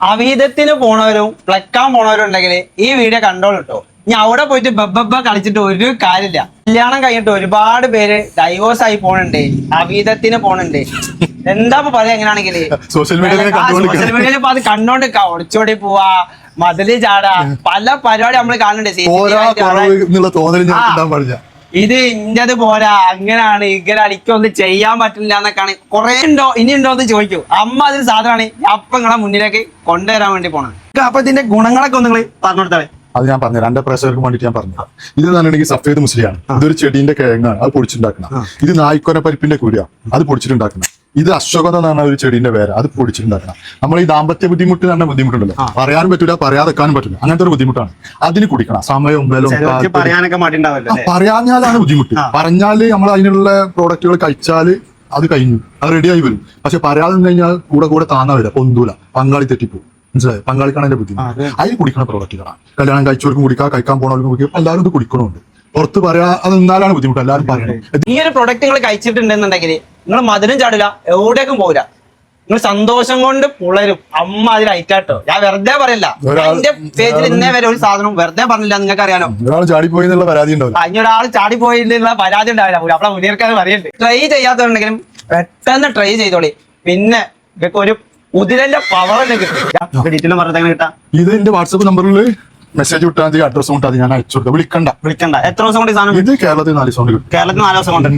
അവീതത്തിന് പോണവരും പ്ലക്കാൻ പോണവരും ഉണ്ടെങ്കിൽ ഈ വീഡിയോ കണ്ടോളൂ കേട്ടോ. ഞാൻ അവിടെ പോയിട്ട് ബബ്ബ കളിച്ചിട്ട് ഒരു കാര്യമില്ല. കല്യാണം കഴിഞ്ഞിട്ട് ഒരുപാട് പേര് ഡൈവോഴ്സ് ആയി പോണുണ്ട്, അവീതത്തിന് പോണുണ്ട്. എന്താ പറയാ എങ്ങനെയാണെങ്കില് സോഷ്യൽ മീഡിയയിൽ ഇപ്പൊ അത് കണ്ടോണ്ടിരിക്ക, ഒളിച്ചോടി പോവാ, മതില് ചാടാ, പല പരിപാടി നമ്മള് കാണുന്നുണ്ട്. ഇത് ഇന്റത് പോരാ, അങ്ങനാണ് ഇങ്ങനാണ്, എനിക്കൊന്നും ചെയ്യാൻ പറ്റില്ല എന്നൊക്കെയാണ്. കുറെ ഉണ്ടോ ഇനി ഉണ്ടോ എന്ന് ചോദിക്കൂ. അമ്മ അതിന് സാധനമാണ് അപ്പൊ നിങ്ങളെ മുന്നിലേക്ക് കൊണ്ടുവരാൻ വേണ്ടി പോണത്. അപ്പൊ ഇതിന്റെ ഗുണങ്ങളൊക്കെ ഒന്ന് നിങ്ങൾ പറഞ്ഞു കൊടുത്താൽ. അത് ഞാൻ പറഞ്ഞു, എന്റെ പ്രേക്ഷകർക്ക് വേണ്ടിട്ട് ഞാൻ പറഞ്ഞു. ഇത് പറഞ്ഞിട്ടുണ്ടെങ്കിൽ സഫേദ് മുസ്ലിയാണ്. ഇതൊരു ചെടീന്റെ കിഴങ്ങാണ്, അത് പൊടിച്ചിട്ടുണ്ടാക്കണം. ഇത് നായ്ക്കൊന പരിപ്പിന്റെ കുരിയാണ്, അത് പൊടിച്ചിട്ടുണ്ടാക്കണം. ഇത് അശ്വഗന്ധ എന്ന് പറഞ്ഞ ഒരു ചെടീന്റെ പേര്, അത് പൊടിച്ചിട്ടുണ്ടാക്കണം. നമ്മൾ ഈ ദാമ്പത്യ ബുദ്ധിമുട്ട് പറഞ്ഞ ബുദ്ധിമുട്ടുണ്ടല്ലോ, പറയാനും പറ്റില്ല, പറയാതെക്കാനും പറ്റില്ല, അങ്ങനത്തെ ഒരു ബുദ്ധിമുട്ടാണ്. അതിന് കുടിക്കണം. സമയവും പറയാഞ്ഞാലാണ് ബുദ്ധിമുട്ട്. പറഞ്ഞാല് നമ്മൾ അതിനുള്ള പ്രോഡക്റ്റുകൾ കഴിച്ചാല് അത് കഴിഞ്ഞു, അത് റെഡിയായി വരും. പക്ഷെ പറയാതെ കഴിഞ്ഞാൽ കൂടെ താന്ന വരിക, പൊന്തൂല, പങ്കാളി തെറ്റിപ്പോകും. മനസ്സിലായി? പങ്കാളിക്കാണ് അതിന്റെ ബുദ്ധിമുട്ട്. അതിൽ കുടിക്കണ പ്രോഡക്റ്റുകളാണ്. കല്യാണം കഴിച്ചവർക്കും കുടിക്കാം, കഴിക്കാൻ പോണവർക്കും കുടിക്കാം. എല്ലാവരും ഇത് കുടിക്കണമുണ്ട്. പുറത്ത് പറയാ അത് നിന്നാലാണ് ബുദ്ധിമുട്ട്. എല്ലാവരും പറയണം. ഈ ഒരു പ്രൊഡക്റ്റ് നിങ്ങൾ കഴിച്ചിട്ടുണ്ടെന്നുണ്ടെങ്കിൽ നിങ്ങൾ മധുരം ചാടില്ല, എവിടേക്കും പോകില്ല. നിങ്ങൾ സന്തോഷം കൊണ്ട് പുളരും. അമ്മ അതിൽ ഐറ്റാട്ടോ. ഞാൻ വെറുതെ പറയില്ല. എന്റെ പേജിൽ ഇന്നേ വരെ ഒരു സാധനം വെറുതെ പറഞ്ഞില്ല. നിങ്ങൾക്ക് അറിയാലോ, ഒരാൾ ചാടിപ്പോയി എന്നുള്ള പരാതി ഉണ്ടാവില്ല. ഒരാൾ ചാടിപ്പോയി എന്നുള്ള പരാതി ഉണ്ടാവില്ല. നമ്മളെ മുന്നേർക്കാർ പറയുന്നുണ്ട്. ട്രൈ ചെയ്യാത്തതുണ്ടെങ്കിലും പെട്ടെന്ന് ട്രൈ ചെയ്തോളി. പിന്നെ ഇതൊക്കെ ഒരു ഉതിരന്റെ പവർ തന്നെ കിട്ടും. ഡീറ്റെയിലും പറഞ്ഞത് കിട്ടാം. ഇത് എന്റെ വാട്സപ്പ് നമ്പറിൽ മെസ്സേജ് വിട്ടാൽ മതി, അഡ്രസ് വിട്ടാൽ ഞാൻ അയച്ചു കൊടുക്കാം. വിളിക്കണ്ട. എത്ര ദിവസം കൊണ്ട് സാധനം? ഇത് കേരളത്തിൽ 4 ദിവസം കൊണ്ട് കിട്ടും. കേരളത്തിൽ 4 ദിവസം കൊണ്ട്.